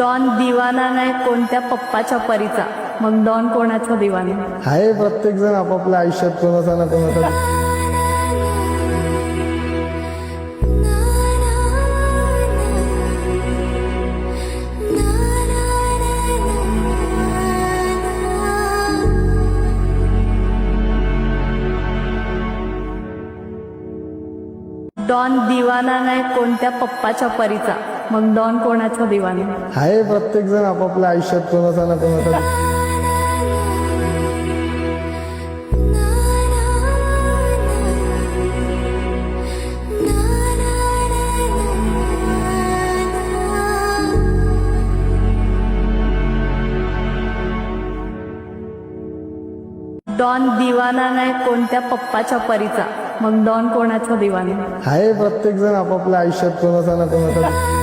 Don दिवाना नाही कोणत्या पप्पाच्या परीचा, मग डॉन कोणाचा दिवाना? आहे प्रत्येक जण आपापल्या आयुष्यात कोणाचा ना कोणाचा. डॉन दिवाना नाही कोणत्या पप्पाच्या परीचा, मग डॉन कोणाचा दिवाना? आहे प्रत्येक जण आपापल्या आयुष्यात कोणाचा ना कोणाचा. डॉन दिवाना नाही कोणत्या पप्पाच्या परीचा, मग डॉन कोणाचा दिवाना? आहे प्रत्येक जण आपापल्या आयुष्यात कोणाचा ना कोणाचा.